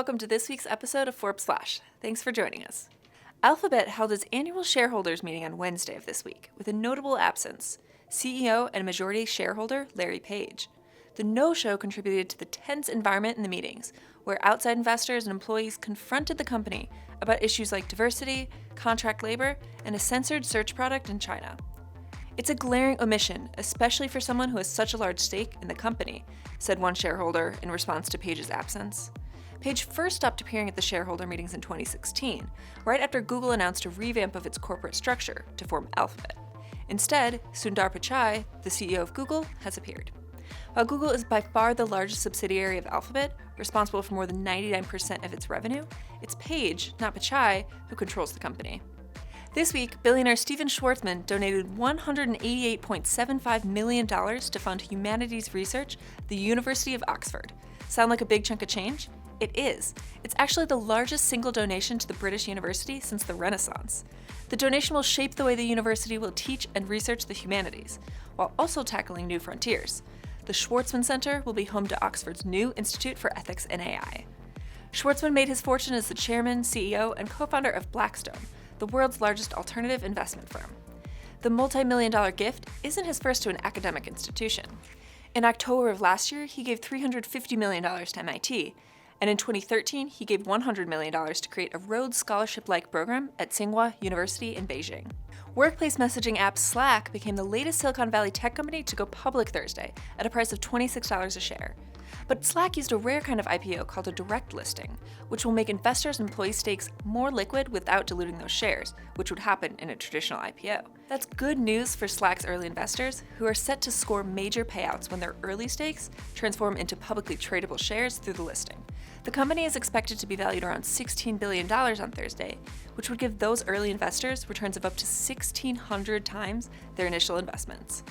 welcome to this week's episode of Forbes Flash. Thanks for joining us. Alphabet held its annual shareholders meeting on Wednesday of this week, with a notable absence: CEO and majority shareholder Larry Page. The no-show contributed to the tense environment in the meetings, where outside investors and employees confronted the company about issues like diversity, contract labor, and a censored search product in China. "It's a glaring omission, especially for someone who has such a large stake in the company," said one shareholder in response to Page's absence. Page first stopped appearing at the shareholder meetings in 2016, right after Google announced a revamp of its corporate structure to form Alphabet. Instead, Sundar Pichai, the CEO of Google, has appeared. While Google is by far the largest subsidiary of Alphabet, responsible for more than 99% of its revenue, it's Page, not Pichai, who controls the company. This week, billionaire Stephen Schwarzman donated $188.75 million to fund humanities research at the University of Oxford. Sound like a big chunk of change? It is. It's actually the largest single donation to the British university since the Renaissance. The donation will shape the way the university will teach and research the humanities, while also tackling new frontiers. The Schwarzman Center will be home to Oxford's new Institute for Ethics and AI. Schwarzman made his fortune as the chairman, CEO, and co-founder of Blackstone, the world's largest alternative investment firm. The multi-million-dollar gift isn't his first to an academic institution. In October of last year, he gave $350 million to MIT, and in 2013, he gave $100 million to create a Rhodes Scholarship-like program at Tsinghua University in Beijing. Workplace messaging app Slack became the latest Silicon Valley tech company to go public Thursday at a price of $26 a share. But Slack used a rare kind of IPO called a direct listing, which will make investors' and employee stakes more liquid without diluting those shares, which would happen in a traditional IPO. That's good news for Slack's early investors, who are set to score major payouts when their early stakes transform into publicly tradable shares through the listing. The company is expected to be valued around $16 billion on Thursday, which would give those early investors returns of up to 1,600 times their initial investments.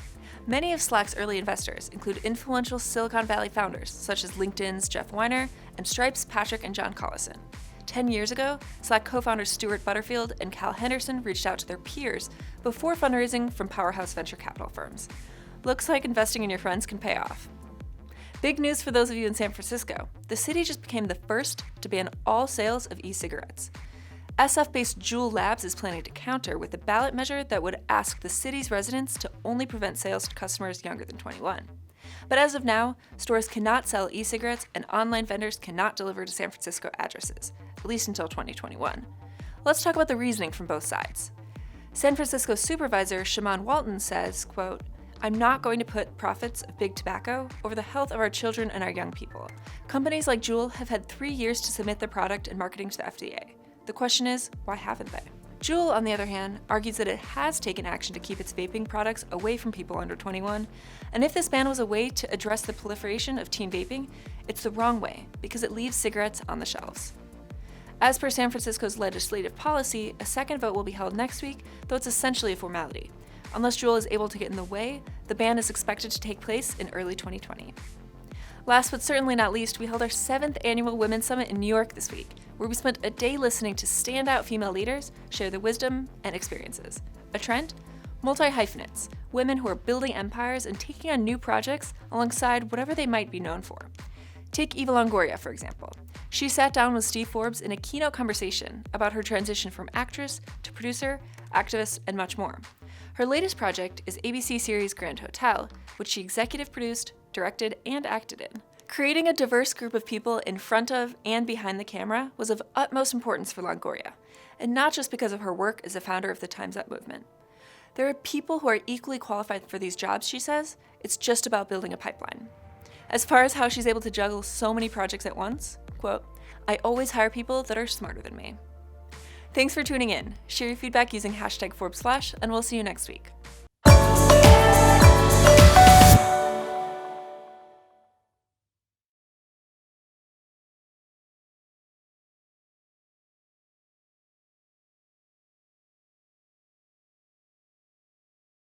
Many of Slack's early investors include influential Silicon Valley founders, such as LinkedIn's Jeff Weiner and Stripe's Patrick and John Collison. 10 years ago, Slack co-founders Stuart Butterfield and Cal Henderson reached out to their peers before fundraising from powerhouse venture capital firms. Looks like investing in your friends can pay off. Big news for those of you in San Francisco. The city just became the first to ban all sales of e-cigarettes. SF-based Juul Labs is planning to counter with a ballot measure that would ask the city's residents to only prevent sales to customers younger than 21. But as of now, stores cannot sell e-cigarettes and online vendors cannot deliver to San Francisco addresses, at least until 2021. Let's talk about the reasoning from both sides. San Francisco supervisor Shaman Walton says, quote, "I'm not going to put profits of big tobacco over the health of our children and our young people. Companies like Juul have had 3 years to submit their product and marketing to the FDA. The question is, why haven't they?" Juul, on the other hand, argues that it has taken action to keep its vaping products away from people under 21, and if this ban was a way to address the proliferation of teen vaping, it's the wrong way, because it leaves cigarettes on the shelves. As per San Francisco's legislative policy, a second vote will be held next week, though it's essentially a formality. Unless Juul is able to get in the way, the ban is expected to take place in early 2020. Last but certainly not least, we held our 7th annual Women's Summit in New York this week, where we spent a day listening to standout female leaders share their wisdom and experiences. A trend? Multi-hyphenates, women who are building empires and taking on new projects alongside whatever they might be known for. Take Eva Longoria, for example. She sat down with Steve Forbes in a keynote conversation about her transition from actress to producer, activist, and much more. Her latest project is ABC series Grand Hotel, which she executive produced, directed, and acted in. Creating a diverse group of people in front of and behind the camera was of utmost importance for Longoria, and not just because of her work as a founder of the Time's Up movement. There are people who are equally qualified for these jobs, she says. It's just about building a pipeline. As far as how she's able to juggle so many projects at once, quote, "I always hire people that are smarter than me." Thanks for tuning in. Share your feedback using #ForbesFlash, and we'll see you next week.